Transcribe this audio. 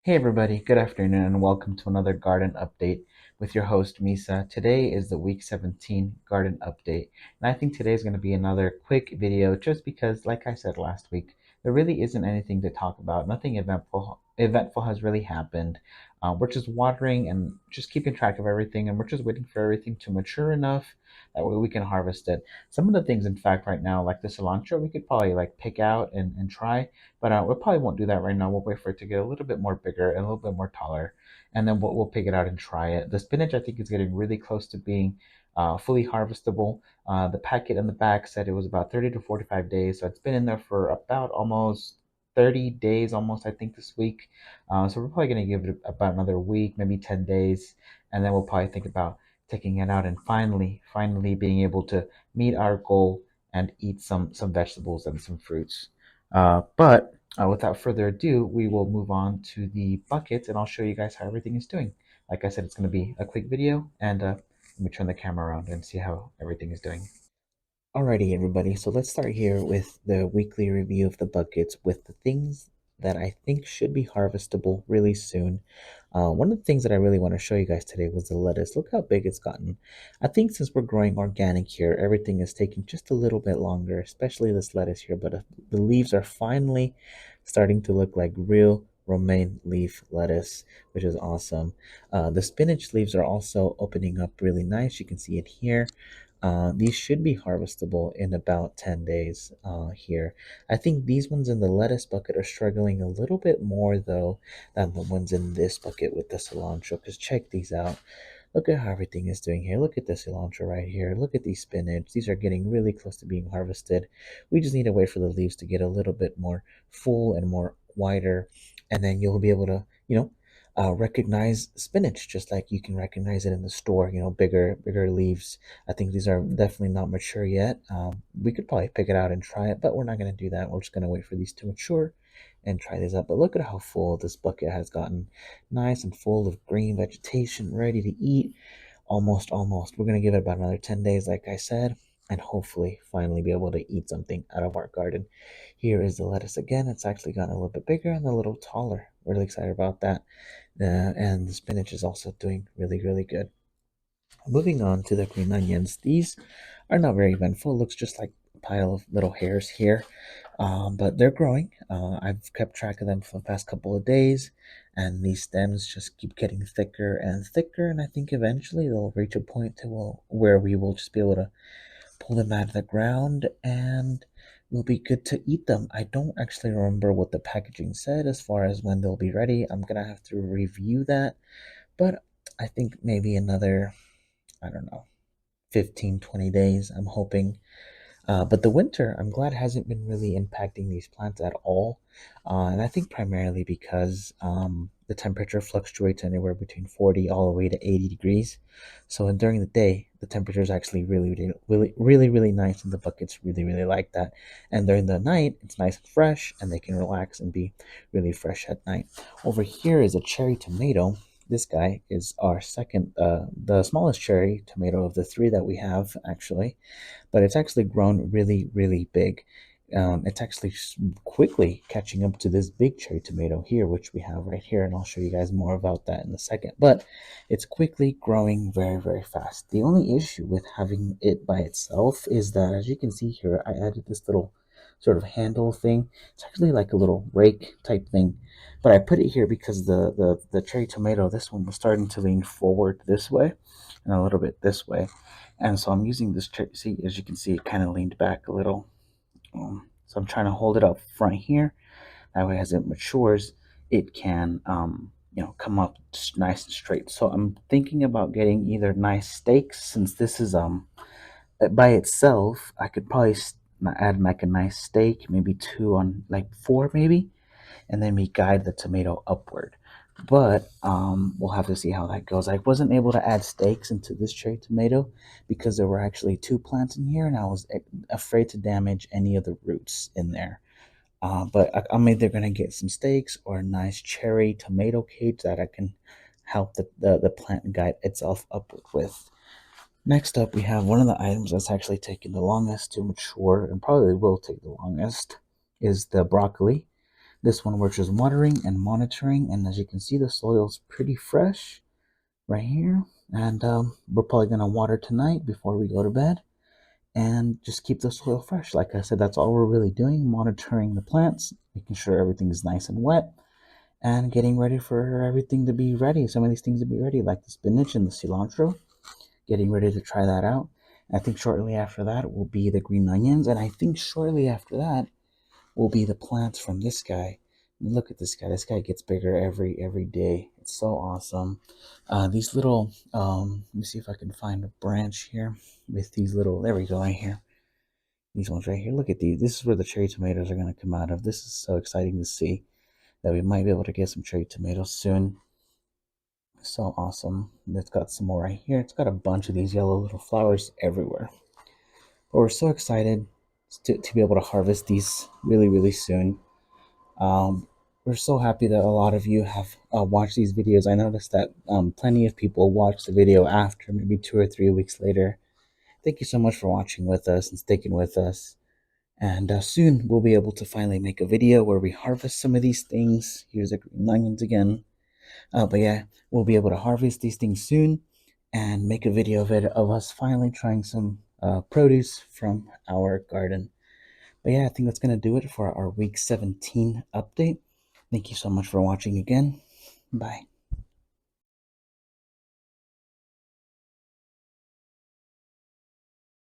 Hey everybody, good afternoon and welcome to another garden update with your host Misa. Today is the week 17 garden update, and I think today is going to be another quick video just because, like I said last week, there really isn't anything to talk about. Nothing eventful has really happened. We're just watering and just keeping track of everything, and we're just waiting for everything to mature enough that way we can harvest it. Some of the things, in fact, right now, like the cilantro, we could probably like pick out and try. But we probably won't do that right now. We'll wait for it to get a little bit more bigger and a little bit more taller, and then we'll pick it out and try it. The spinach I think is getting really close to being fully harvestable. The packet in the back said it was about 30 to 45 days, so it's been in there for about almost 30 days, almost I think this week. So we're probably going to give it about another week, maybe 10 days, and then we'll probably think about taking it out and finally being able to meet our goal and eat some vegetables and some fruits. But without further ado, we will move on to the buckets and I'll show you guys how everything is doing. Like I said, it's going to be a quick video and let me turn the camera around and see how everything is doing. Alrighty, everybody. So let's start here with the weekly review of the buckets with the things that I think should be harvestable really soon. One of the things that I really want to show you guys today was the lettuce. Look how big it's gotten. I think since we're growing organic here, everything is taking just a little bit longer, especially this lettuce here. But the leaves are finally starting to look like real romaine leaf lettuce, which is awesome. The spinach leaves are also opening up really nice. You can see it here. These should be harvestable in about 10 days here. I think these ones in the lettuce bucket are struggling a little bit more though than the ones in this bucket with the cilantro, because check these out. Look at how everything is doing here. Look at the cilantro right here. Look at these spinach. These are getting really close to being harvested. We just need to wait for the leaves to get a little bit more full and more wider, and then you'll be able to, recognize spinach just like you can recognize it in the store. Bigger leaves. I think these are definitely not mature yet. We could probably pick it out and try it, but we're not going to do that. We're just going to wait for these to mature and try these out. But look at how full this bucket has gotten. Nice and full of green vegetation, ready to eat. Almost. We're going to give it about another 10 days, like I said, and hopefully finally be able to eat something out of our garden. Here is the lettuce again. It's actually gotten a little bit bigger and a little taller. Really excited about that. And the spinach is also doing really good. Moving on to the green onions. These are not very eventful. Looks just like a pile of little hairs here, but they're growing. I've kept track of them for the past couple of days, and these stems just keep getting thicker and thicker. And I think eventually they'll reach a point where we will just be able to pull them out of the ground and we'll be good to eat them. I don't actually remember what the packaging said as far as when they'll be ready. I'm gonna have to review that, but I think maybe another, I don't know, 15, 20 days, I'm hoping. But the winter, I'm glad, hasn't been really impacting these plants at all. And I think primarily because the temperature fluctuates anywhere between 40 all the way to 80 degrees. So during the day, the temperature is actually really nice, and the buckets really like that. And during the night, it's nice and fresh, and they can relax and be really fresh at night. Over here is a cherry tomato. This guy is our second, the smallest cherry tomato of the three that we have, actually, but it's actually grown really big. It's actually quickly catching up to this big cherry tomato here, which we have right here, and I'll show you guys more about that in a second. But it's quickly growing very fast. The only issue with having it by itself is that, as you can see here, I added this little sort of handle thing. It's actually like a little rake type thing, but I put it here because the cherry tomato, this one, was starting to lean forward this way and a little bit this way, and so I'm using this cherry. See, as you can see, it kind of leaned back a little. So I'm trying to hold it up front here. That way, as it matures, it can, come up just nice and straight. So I'm thinking about getting either nice steaks, since this is by itself. I could probably add like a nice steak, maybe two on like four, maybe, and then we guide the tomato upward. But we'll have to see how that goes. I wasn't able to add stakes into this cherry tomato because there were actually two plants in here, and I was afraid to damage any of the roots in there. But I'm either gonna get some stakes or a nice cherry tomato cage that I can help the plant guide itself upward with. Next up, we have one of the items that's actually taking the longest to mature and probably will take the longest is the broccoli. This one we're just watering and monitoring, and as you can see, the soil's pretty fresh right here. And we're probably gonna water tonight before we go to bed, and just keep the soil fresh. Like I said, that's all we're really doing: monitoring the plants, making sure everything is nice and wet, and getting ready for everything to be ready. Some of these things to be ready, like the spinach and the cilantro. Getting ready to try that out. I think shortly after that will be the green onions, and I think shortly after that will be the plants from this guy. Look at this guy. This guy gets bigger every day. It's so awesome. These little let me see if I can find a branch here with these little. There we go, right here. These ones right here. Look at these. This is where the cherry tomatoes are going to come out of. This is so exciting to see that we might be able to get some cherry tomatoes soon. So awesome. It's got some more right here. It's got a bunch of these yellow little flowers everywhere. But we're so excited to be able to harvest these really soon. We're so happy that a lot of you have watched these videos. I noticed that plenty of people watch the video after, maybe 2 or 3 weeks later. Thank you so much for watching with us and sticking with us. And soon we'll be able to finally make a video where we harvest some of these things. Here's the green onions again. But yeah, we'll be able to harvest these things soon and make a video of it, of us finally trying some produce from our garden. But yeah, I think that's going to do it for our week 17 update. Thank you so much for watching again. Bye.